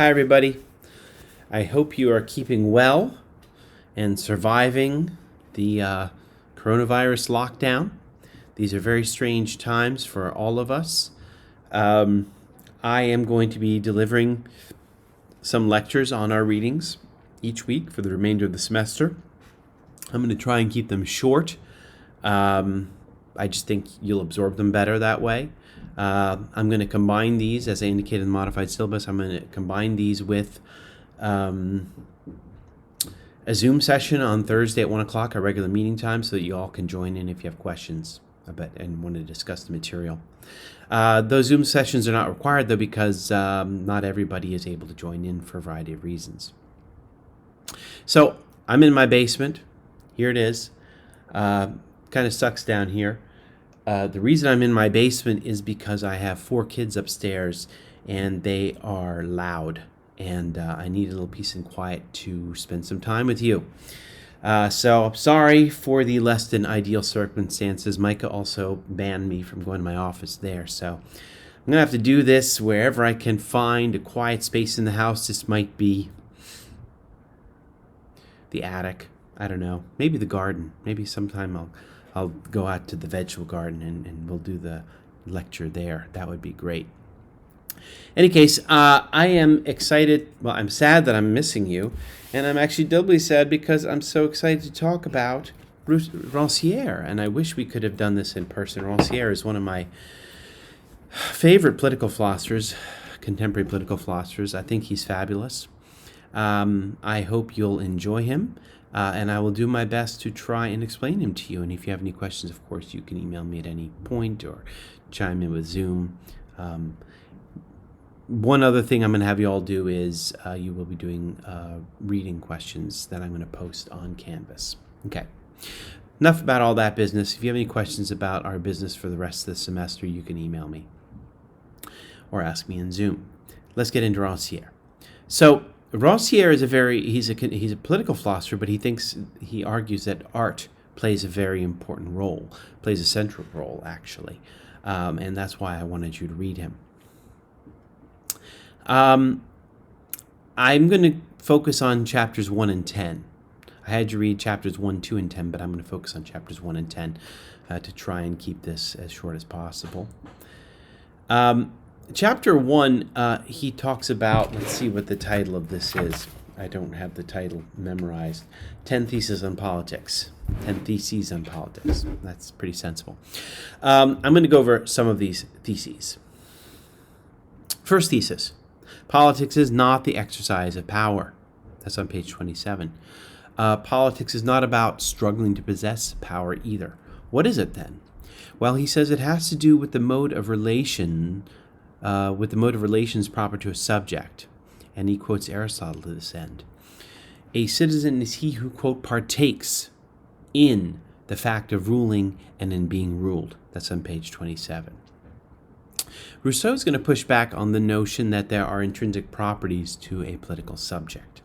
Hi, everybody. I hope you are keeping well and surviving the coronavirus lockdown. These are very strange times for all of us. Um, I am going to be delivering some lectures on our readings each week for the remainder of the semester. I'm going to try and keep them short. I just think you'll absorb them better that way. I'm going to combine these, as I indicated in the modified syllabus, I'm going to combine these with a Zoom session on Thursday at 1 o'clock, our regular meeting time, so that you all can join in if you have questions about and want to discuss the material. Those Zoom sessions are not required, though, because not everybody is able to join in for a variety of reasons. So I'm in my basement. Here it is. Kind of sucks down here. The reason I'm in my basement is because I have 4 kids upstairs and they are loud, and I need a little peace and quiet to spend some time with you. So I'm sorry for the less than ideal circumstances. Micah also banned me from going to my office there, so I'm going to have to do this wherever I can find a quiet space in the house. This might be the attic. I don't know. Maybe the garden. Maybe sometime I'll go out to the vegetable garden and we'll do the lecture there. That would be great. In any case, I am excited. Well, I'm sad that I'm missing you, and I'm actually doubly sad because I'm so excited to talk about Ranciere, and I wish we could have done this in person. Ranciere is one of my favorite political philosophers, contemporary political philosophers. I think he's fabulous. I hope you'll enjoy him. And I will do my best to try and explain him to you. And if you have any questions, of course, you can email me at any point or chime in with Zoom. One other thing I'm going to have you all do is you will be doing reading questions that I'm going to post on Canvas. Okay. Enough about all that business. If you have any questions about our business for the rest of the semester, you can email me or ask me in Zoom. Let's get into Ranciere. So Ranciere is he's a political philosopher, but he argues that art plays a very important role, plays a central role, actually. And that's why I wanted you to read him. I'm going to focus on chapters 1 and 10. I had you read chapters 1, 2, and 10, but I'm going to focus on chapters 1 and 10 to try and keep this as short as possible. Chapter 1, he talks about, let's see what the title of this is. I don't have the title memorized. 10 Theses on Politics. 10 Theses on Politics. That's pretty sensible. I'm going to go over some of these theses. First thesis. Politics is not the exercise of power. That's on page 27. Politics is not about struggling to possess power either. What is it then? Well, he says it has to do with the mode of relations proper to a subject. And he quotes Aristotle to this end. A citizen is he who, quote, partakes in the fact of ruling and in being ruled. That's on page 27. Rousseau is going to push back on the notion that there are intrinsic properties to a political subject.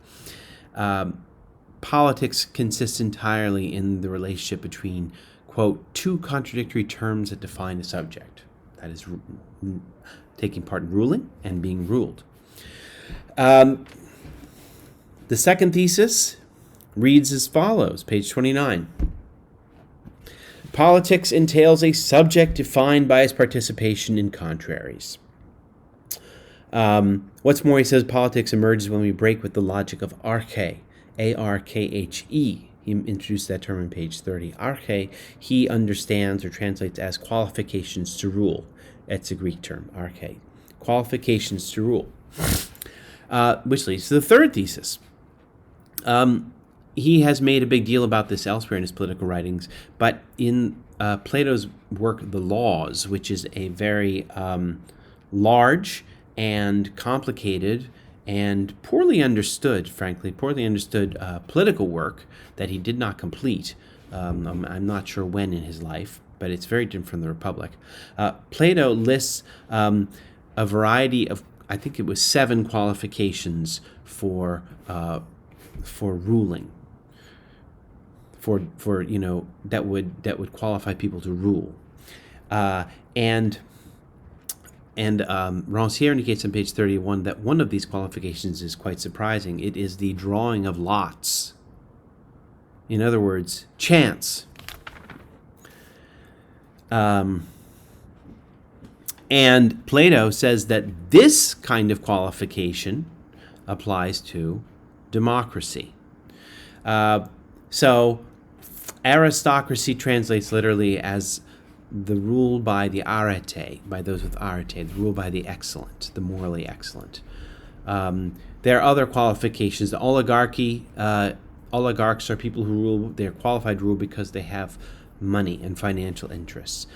Politics consists entirely in the relationship between, quote, 2 contradictory terms that define a subject. That is taking part in ruling and being ruled. The second thesis reads as follows, page 29. Politics entails a subject defined by its participation in contraries. What's more, he says politics emerges when we break with the logic of arche, A-R-K-H-E. He introduced that term on page 30. Arche, he understands or translates as qualifications to rule. It's a Greek term, arche. Qualifications to rule. Which leads to the third thesis. He has made a big deal about this elsewhere in his political writings, but in Plato's work, The Laws, which is a very large and complicated and poorly understood political work that he did not complete. I'm not sure when in his life, but it's very different from the Republic. Plato lists a variety of, I think it was 7 qualifications for ruling, for that would qualify people to rule, and And Ranciere indicates on page 31 that one of these qualifications is quite surprising. It is the drawing of lots. In other words, chance. And Plato says that this kind of qualification applies to democracy. So aristocracy translates literally as the rule by the arete, by those with arete, the rule by the excellent, the morally excellent. There are other qualifications. The oligarchy, oligarchs are people who rule, they're qualified to rule because they have money and financial interests.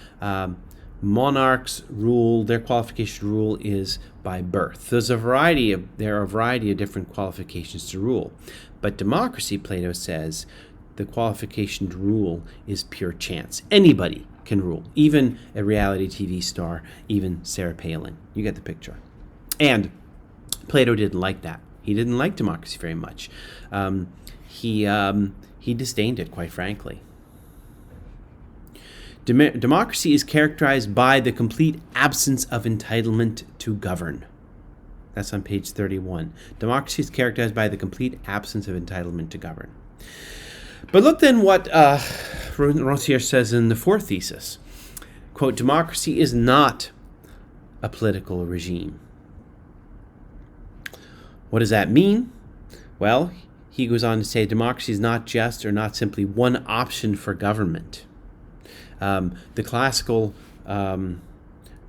Monarchs rule, their qualification to rule is by birth. There are a variety of different qualifications to rule. But democracy, Plato says, the qualification to rule is pure chance. Anybody can rule, even a reality TV star, even Sarah Palin. You get the picture. And Plato didn't like that. He didn't like democracy very much. He disdained it, quite frankly. Democracy is characterized by the complete absence of entitlement to govern. That's on page 31. Democracy is characterized by the complete absence of entitlement to govern. But look then what Ranciere says in the fourth thesis. Quote, democracy is not a political regime. What does that mean? Well, he goes on to say democracy is not just or not simply one option for government. The classical, I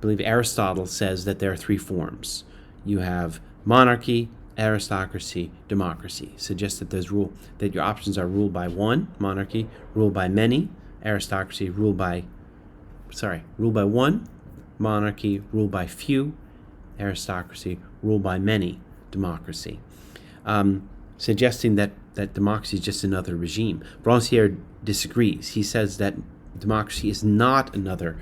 believe Aristotle says that there are three forms. You have monarchy, aristocracy, democracy. Suggests that that your options are ruled by one, monarchy, ruled by many, aristocracy, ruled by one, monarchy, ruled by few, aristocracy, ruled by many, democracy. Suggesting that democracy is just another regime. Ranciere disagrees. He says that democracy is not another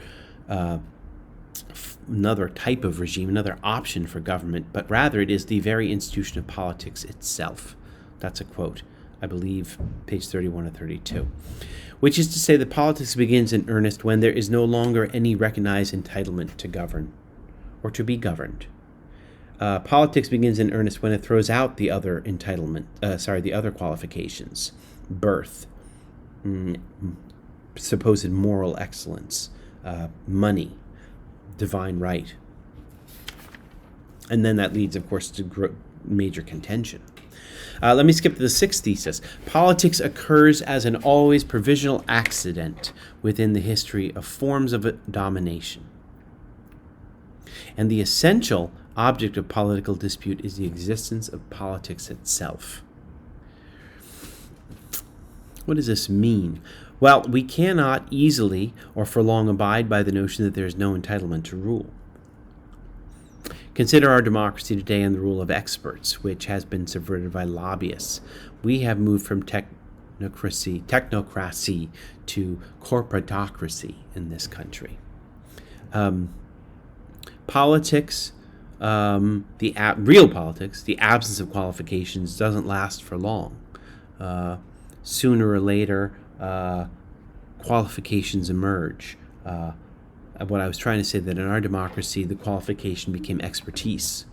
type of regime, another option for government, but rather it is the very institution of politics itself. That's a quote, I believe, page 31 or 32. Which is to say that politics begins in earnest when there is no longer any recognized entitlement to govern or to be governed. Politics begins in earnest when it throws out the other the other qualifications, birth, supposed moral excellence, money, divine right. And then that leads, of course, to major contention. Let me skip to the sixth thesis. Politics occurs as an always provisional accident within the history of forms of domination. And the essential object of political dispute is the existence of politics itself. What does this mean? Well, we cannot easily or for long abide by the notion that there is no entitlement to rule. Consider our democracy today and the rule of experts, which has been subverted by lobbyists. We have moved from technocracy to corporatocracy in this country. Politics, real politics, the absence of qualifications doesn't last for long. Sooner or later, qualifications emerge. What I was trying to say, that in our democracy, the qualification became expertise.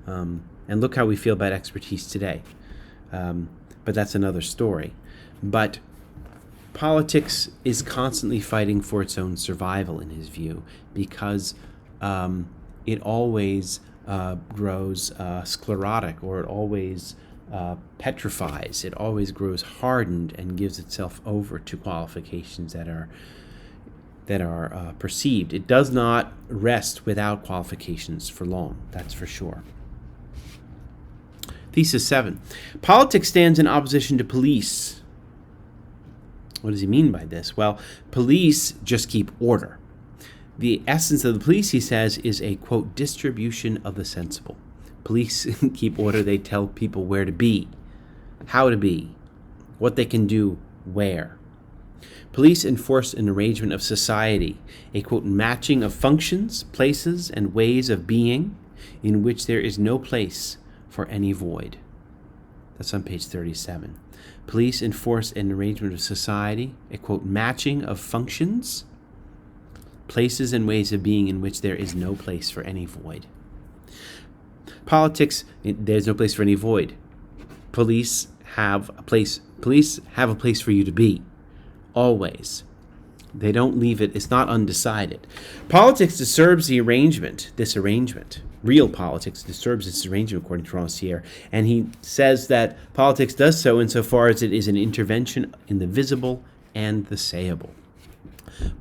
And look how we feel about expertise today. But that's another story. But politics is constantly fighting for its own survival, in his view, because it always grows sclerotic, or it always petrifies. It always grows hardened and gives itself over to qualifications that are perceived. It does not rest without qualifications for long, that's for sure. Thesis 7. Politics stands in opposition to police. What does he mean by this? Well, police just keep order. The essence of the police, he says, is a, quote, distribution of the sensible. Police keep order. They tell people where to be, how to be, what they can do, where. Police enforce an arrangement of society, a, quote, matching of functions, places, and ways of being in which there is no place for any void. That's on page 37. Police enforce an arrangement of society, a, quote, matching of functions, places and ways of being in which there is no place for any void. Politics, there's no place for any void. Police have a place for you to be, always. They don't leave it, it's not undecided. Politics disturbs this arrangement. Real politics disturbs this arrangement, according to Ranciere, and he says that politics does so insofar as it is an intervention in the visible and the sayable.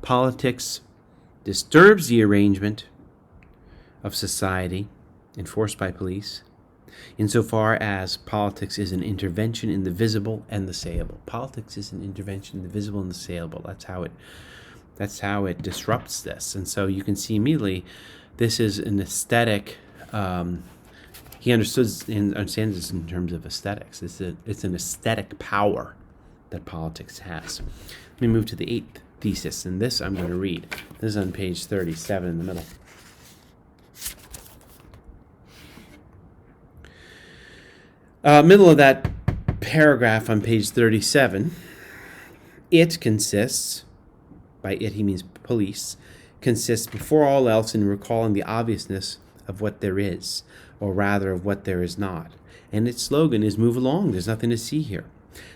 Politics disturbs the arrangement of society enforced by police, insofar as politics is an intervention in the visible and the sayable. Politics is an intervention in the visible and the sayable. That's how it disrupts this. And so you can see immediately this is an aesthetic. He understands this in terms of aesthetics. It's an aesthetic power that politics has. Let me move to the 8th thesis, and this I'm going to read. This is on page 37 in the middle. Middle of that paragraph on page 37, it consists, by it he means police, consists before all else in recalling the obviousness of what there is, or rather of what there is not. And its slogan is move along, there's nothing to see here.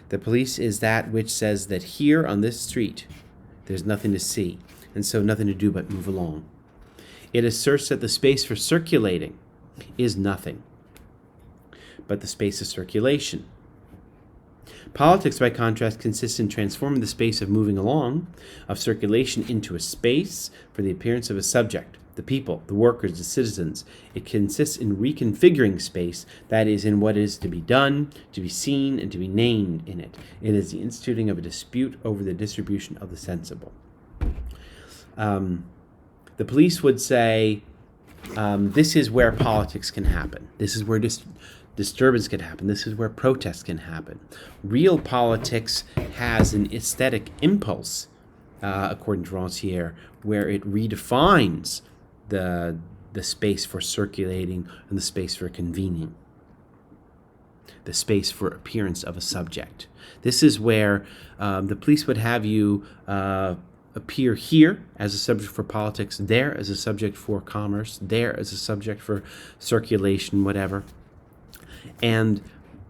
The police is that which says that here on this street there's nothing to see, and so nothing to do but move along. It asserts that the space for circulating is nothing but the space of circulation. Politics, by contrast, consists in transforming the space of moving along, of circulation, into a space for the appearance of a subject, the people, the workers, the citizens. It consists in reconfiguring space, that is, in what is to be done, to be seen, and to be named in it. It is the instituting of a dispute over the distribution of the sensible. The police would say, this is where politics can happen. This is where disturbance can happen. This is where protest can happen. Real politics has an aesthetic impulse, according to Ranciere, where it redefines the space for circulating and the space for convening, the space for appearance of a subject. This is where the police would have you appear here as a subject for politics, there as a subject for commerce, there as a subject for circulation, whatever. And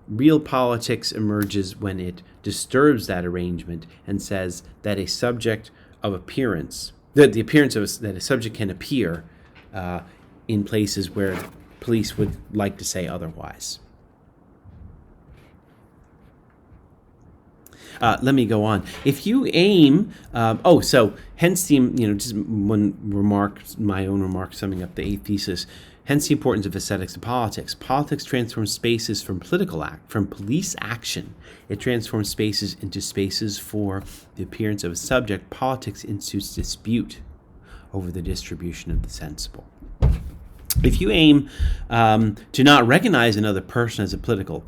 real politics emerges when it disturbs that arrangement and says that a subject of appearance, that a subject can appear in places where police would like to say otherwise. Let me go on. If you aim, hence the, just one remark, my own remark summing up the 8th thesis. Hence the importance of aesthetics to politics. Politics transforms spaces from police action. It transforms spaces into spaces for the appearance of a subject. Politics institutes dispute over the distribution of the sensible. If you aim to not recognize another person as a political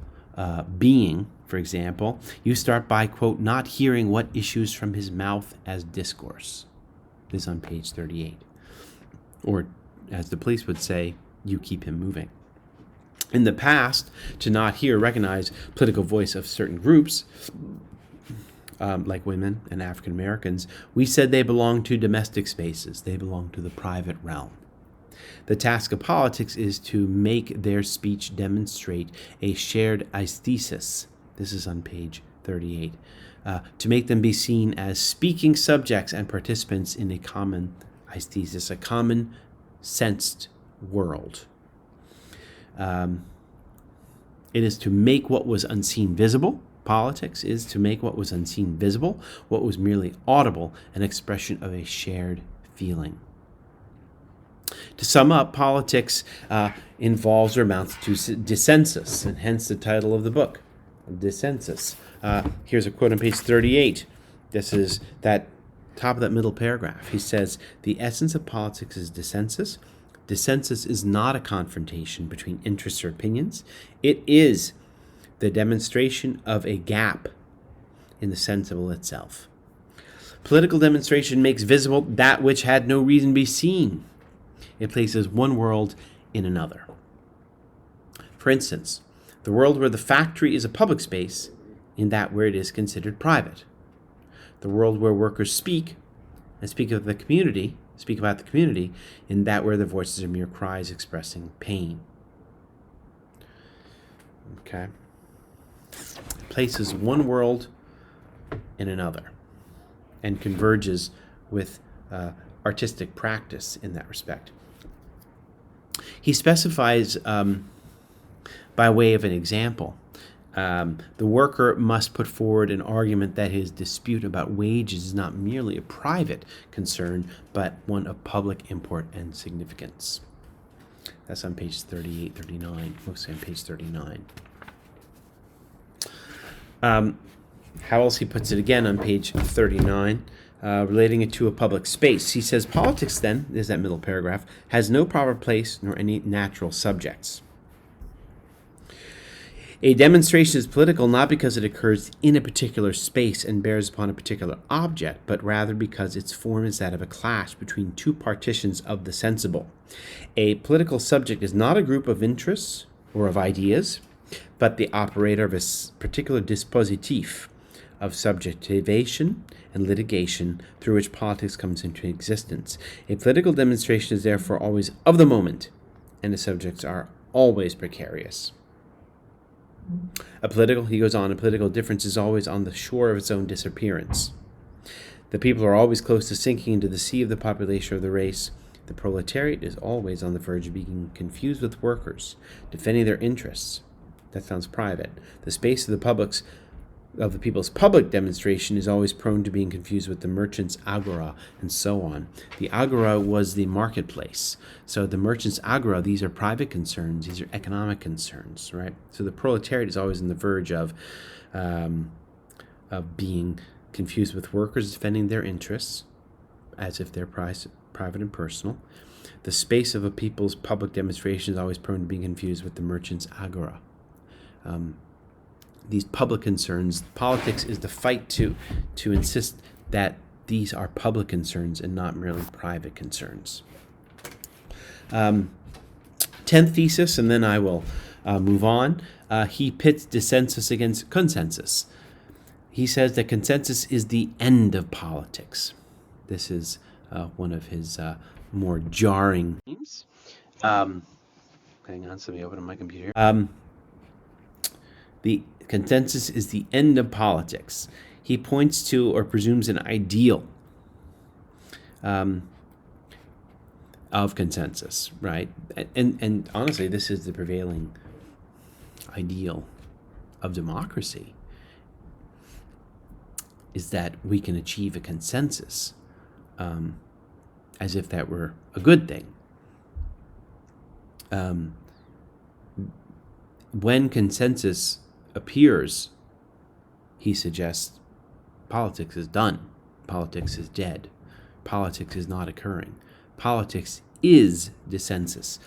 being, for example, you start by, quote, not hearing what issues from his mouth as discourse. This is on page 38. Or, as the police would say, you keep him moving. In the past, to not hear or recognize political voice of certain groups, like women and African Americans, we said they belong to domestic spaces. They belong to the private realm. The task of politics is to make their speech demonstrate a shared aesthesis. This is on page 38. To make them be seen as speaking subjects and participants in a common aesthesis, a common sensed world. It is to make what was unseen visible. Politics is to make what was unseen visible, what was merely audible, an expression of a shared feeling. To sum up, politics involves or amounts to dissensus, and hence the title of the book, Dissensus. Here's a quote on page 38. This is that top of that middle paragraph. He says, the essence of politics is dissensus. Dissensus is not a confrontation between interests or opinions. It is the demonstration of a gap in the sensible itself. Political demonstration makes visible that which had no reason to be seen. It places one world in another. For instance, the world where the factory is a public space in that where it is considered private. The world where workers speak and speak of the community speak about the community, in that where their voices are mere cries expressing pain. Okay. Places one world in another and converges with artistic practice in that respect. He specifies, by way of an example, the worker must put forward an argument that his dispute about wages is not merely a private concern, but one of public import and significance. That's on page 38, 39, mostly on page 39. How else he puts it again on page 39, relating it to a public space. He says, politics then, is that middle paragraph, has no proper place nor any natural subjects. A demonstration is political not because it occurs in a particular space and bears upon a particular object, but rather because its form is that of a clash between two partitions of the sensible. A political subject is not a group of interests or of ideas, but the operator of a particular dispositif of subjectivation and litigation through which politics comes into existence. A political demonstration is therefore always of the moment, and the subjects are always precarious. A political difference is always on the shore of its own disappearance. The people are always close to sinking into the sea of the population of the race. The proletariat is always on the verge of being confused with workers, defending their interests. That sounds private. The space of the people's public demonstration is always prone to being confused with the merchant's agora, and so on. The agora was the marketplace. So the merchant's agora, these are private concerns, these are economic concerns, right? So the proletariat is always on the verge of being confused with workers defending their interests, as if they're private and personal. The space of a people's public demonstration is always prone to being confused with the merchant's agora. These public concerns, politics is the fight to insist that these are public concerns and not merely private concerns. 10th thesis, and then I will move on. He pits dissensus against consensus. He says that consensus is the end of politics. This is one of his more jarring themes. Hang on, let me open my computer. The consensus is the end of politics. He points to or presumes an ideal of consensus, right? And honestly, this is the prevailing ideal of democracy, is that we can achieve a consensus, as if that were a good thing. When consensus appears, he suggests, politics is done. Politics is dead. Politics is not occurring. Politics is dissensus.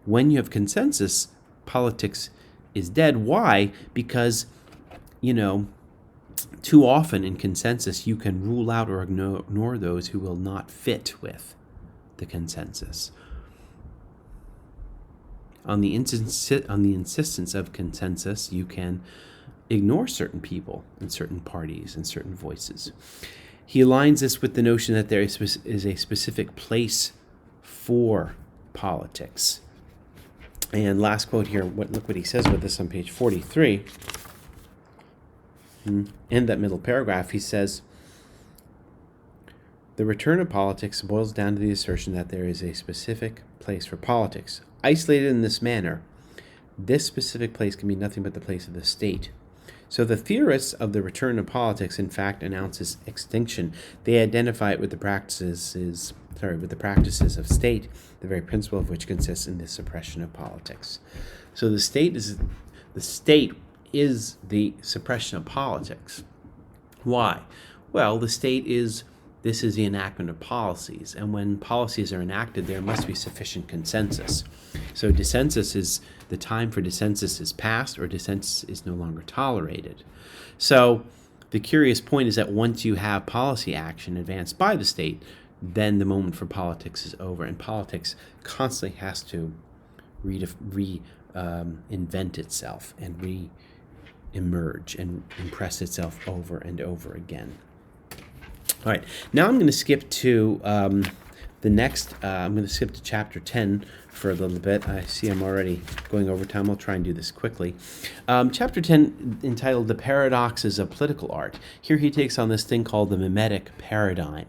When you have consensus, politics is dead. Why? Because, too often in consensus you can rule out or ignore those who will not fit with the consensus. On the insistence of consensus, you can ignore certain people and certain parties and certain voices. He aligns this with the notion that there is a specific place for politics. And last quote here, look what he says with this on page 43. In that middle paragraph, he says, the return of politics boils down to the assertion that there is a specific place for politics. Isolated in this manner, this specific place can be nothing but the place of the state. So the theorists of the return of politics, in fact, announce its extinction. They identify it with the practices of state, the very principle of which consists in the suppression of politics. So the state is the suppression of politics. Why? Well, this is the enactment of policies, and when policies are enacted, there must be sufficient consensus. So the time for dissensus is past, or dissensus is no longer tolerated. So the curious point is that once you have policy action advanced by the state, then the moment for politics is over, and politics constantly has to invent itself and re-emerge and impress itself over and over again. All right, now I'm going to skip to The next, I'm going to skip to chapter 10 for a little bit. I see I'm already going over time. I'll try and do this quickly. Chapter 10, entitled The Paradoxes of Political Art. Here he takes on this thing called the mimetic paradigm,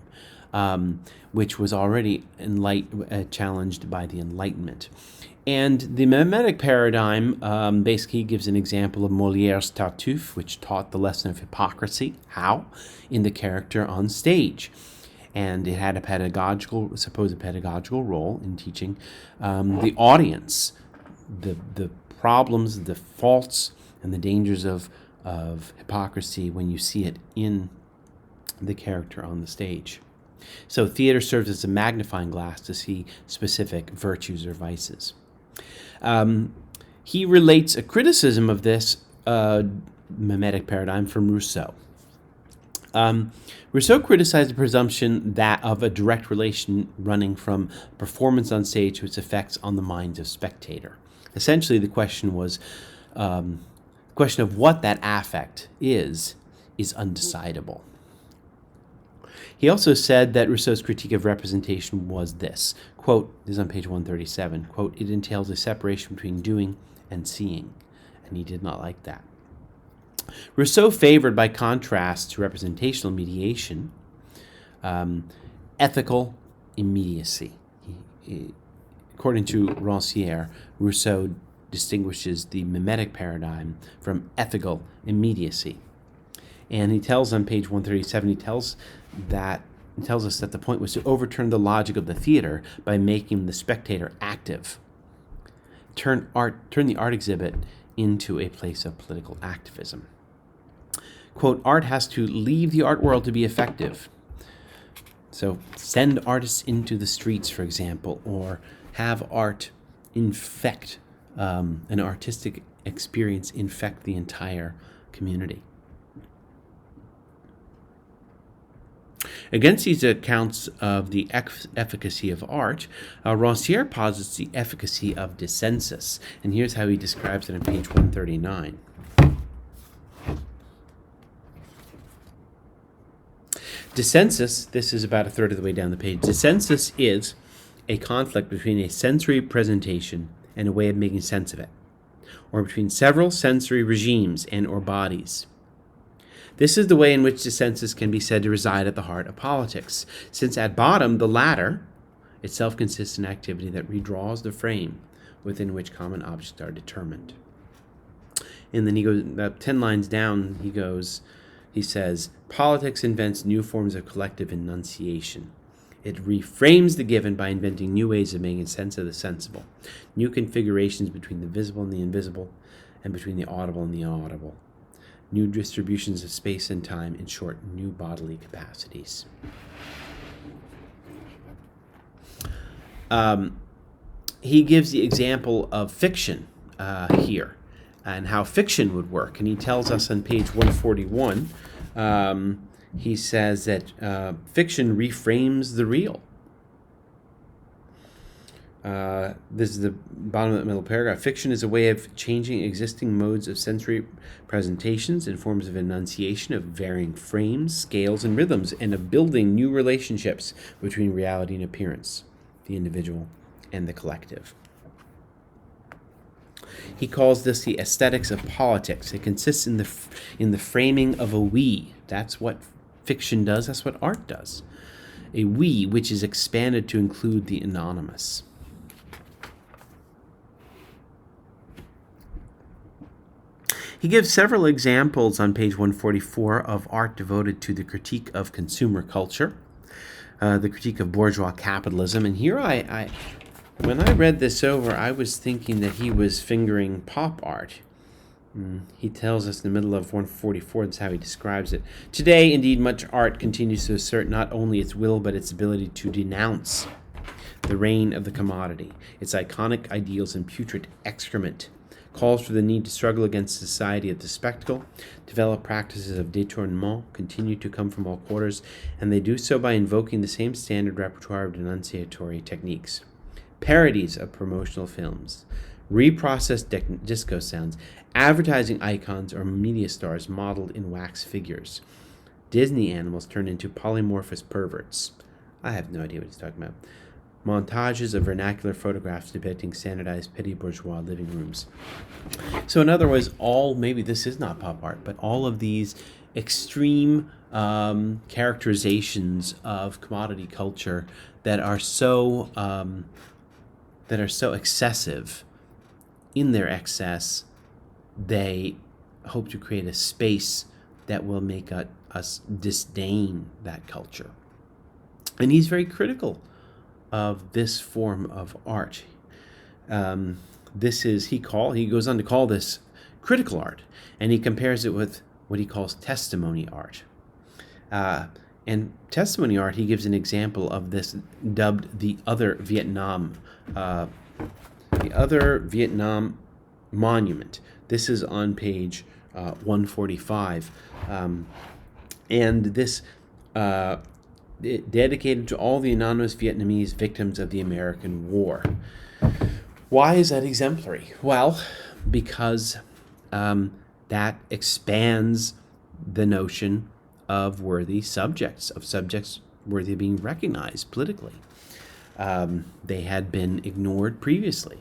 which was already challenged by the Enlightenment. And the mimetic paradigm basically gives an example of Molière's Tartuffe, which taught the lesson of hypocrisy. How? In the character on stage. And it had a supposed pedagogical role in teaching the audience the problems, the faults, and the dangers of hypocrisy when you see it in the character on the stage. So theater serves as a magnifying glass to see specific virtues or vices. He relates a criticism of this mimetic paradigm from Rousseau. Rousseau criticized the presumption that of a direct relation running from performance on stage to its effects on the minds of spectator. Essentially, the question was, question of what that affect is undecidable. He also said that Rousseau's critique of representation was this, quote, this is on page 137, quote, it entails a separation between doing and seeing, and he did not like that. Rousseau favored, by contrast to representational mediation, ethical immediacy. According to Ranciere, Rousseau distinguishes the mimetic paradigm from ethical immediacy. And he tells on page 137, he tells us that the point was to overturn the logic of the theater by making the spectator active. Turn the art exhibit into a place of political activism. Quote, art has to leave the art world to be effective. So send artists into the streets, for example, or have art infect, an artistic experience infect the entire community. Against these accounts of the efficacy of art, Ranciere posits the efficacy of dissensus, and here's how he describes it on page 139. Dissensus, this is about a third of the way down the page. Dissensus is a conflict between a sensory presentation and a way of making sense of it, or between several sensory regimes and or bodies. This is the way in which dissensus can be said to reside at the heart of politics, since at bottom the latter itself consists in activity that redraws the frame within which common objects are determined. And then he goes, about 10 lines down, he says, politics invents new forms of collective enunciation. It reframes the given by inventing new ways of making sense of the sensible, new configurations between the visible and the invisible, and between the audible and the inaudible, new distributions of space and time, in short, new bodily capacities. He gives the example of fiction here, and how fiction would work. And he tells us on page 141, he says that fiction reframes the real. This is the bottom of the middle paragraph. Fiction is a way of changing existing modes of sensory presentations in forms of enunciation of varying frames, scales, and rhythms, and of building new relationships between reality and appearance, the individual and the collective. He calls this the aesthetics of politics. It consists in the framing of a we. That's what fiction does. That's what art does. A we which is expanded to include the anonymous. He gives several examples on page 144 of art devoted to the critique of consumer culture, the critique of bourgeois capitalism. And here when I read this over, I was thinking that he was fingering pop art. He tells us in the middle of 144, that's how he describes it. Today, indeed, much art continues to assert not only its will, but its ability to denounce the reign of the commodity, its iconic ideals and putrid excrement, calls for the need to struggle against society of the spectacle, develop practices of détournement, continue to come from all quarters, and they do so by invoking the same standard repertoire of denunciatory techniques. Parodies of promotional films, reprocessed disco sounds, advertising icons or media stars modeled in wax figures, Disney animals turned into polymorphous perverts, I have no idea what he's talking about. Montages of vernacular photographs depicting standardized petty bourgeois living rooms. So in other words, maybe this is not pop art, but all of these extreme characterizations of commodity culture that are so excessive. In their excess, they hope to create a space that will make us disdain that culture. And he's very critical of this form of art. He goes on to call this critical art, and he compares it with what he calls testimony art. And testimony art, he gives an example of this, dubbed the other Vietnam monument. This is on page 145, and this dedicated to all the anonymous Vietnamese victims of the American War. Why is that exemplary? Well, because that expands the notion of worthy subjects, of subjects worthy of being recognized politically. They had been ignored previously.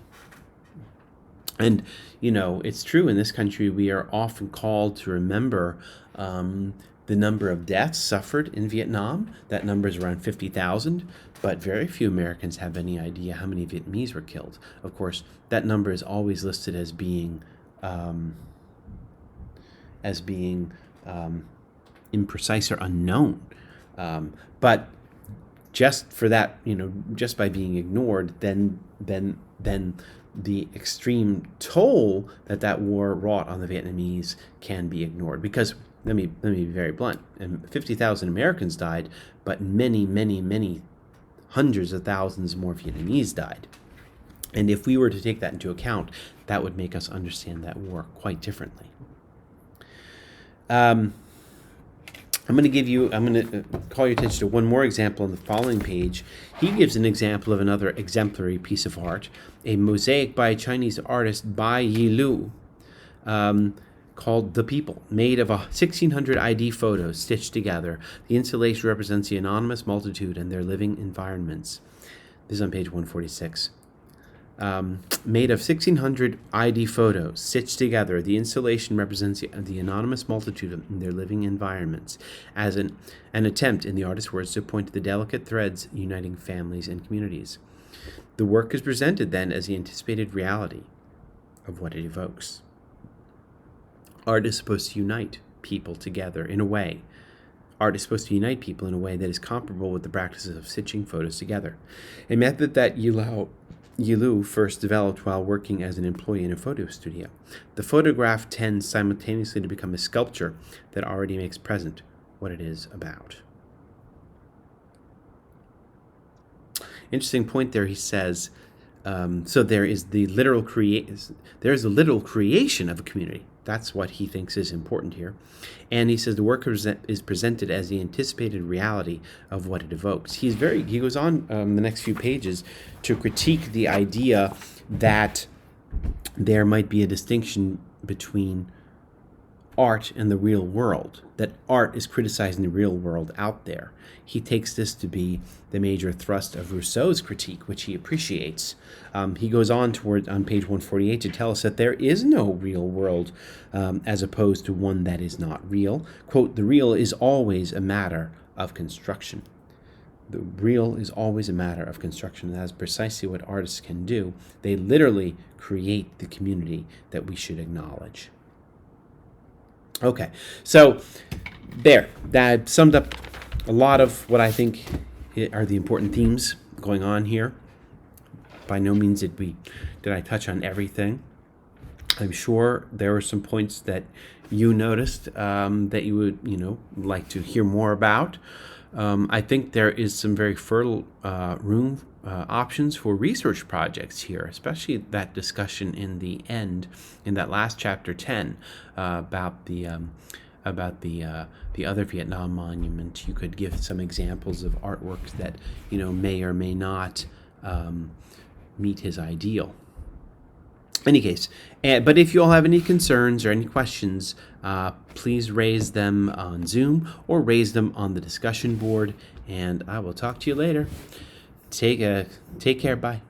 And, it's true in this country we are often called to remember the number of deaths suffered in Vietnam. That number is around 50,000, but very few Americans have any idea how many Vietnamese were killed. Of course, that number is always listed as being imprecise or unknown. But just for that, just by being ignored, then the extreme toll that war wrought on the Vietnamese can be ignored. Because let me be very blunt. And 50,000 Americans died, but many, many, many hundreds of thousands more Vietnamese died. And if we were to take that into account, that would make us understand that war quite differently. I'm going to call your attention to one more example on the following page. He gives an example of another exemplary piece of art, a mosaic by a Chinese artist, Bai Yilu, called The People, made of 1,600 ID photos stitched together. The installation represents the anonymous multitude and their living environments. This is on page 146. Made of 1,600 ID photos stitched together, the installation represents the anonymous multitude and their living environments, as an attempt, in the artist's words, to point to the delicate threads uniting families and communities. The work is presented then as the anticipated reality of what it evokes. Art is supposed to unite people together in a way. Art is supposed to unite people in a way that is comparable with the practices of stitching photos together, a method that Yilu first developed while working as an employee in a photo studio. The photograph tends simultaneously to become a sculpture that already makes present what it is about. Interesting point there. He says, so there is the literal creation of a community. That's what he thinks is important here. And he says the work is presented as the anticipated reality of what it evokes. He goes on the next few pages to critique the idea that there might be a distinction between art and the real world, that art is criticizing the real world out there. He takes this to be the major thrust of Rousseau's critique, which he appreciates. He goes on page 148 to tell us that there is no real world as opposed to one that is not real. Quote, the real is always a matter of construction. The real is always a matter of construction. That's precisely what artists can do. They literally create the community that we should acknowledge. Okay, so that summed up a lot of what I think are the important themes going on here. By no means did I touch on everything. I'm sure there were some points that you noticed that you would like to hear more about. I think there is some very fertile room options for research projects here, especially that discussion in the end, in that last chapter 10, about the other Vietnam monument. You could give some examples of artworks that may or may not meet his ideal. Any case, but if you all have any concerns or any questions, please raise them on Zoom or raise them on the discussion board, and I will talk to you later. Take care. Bye.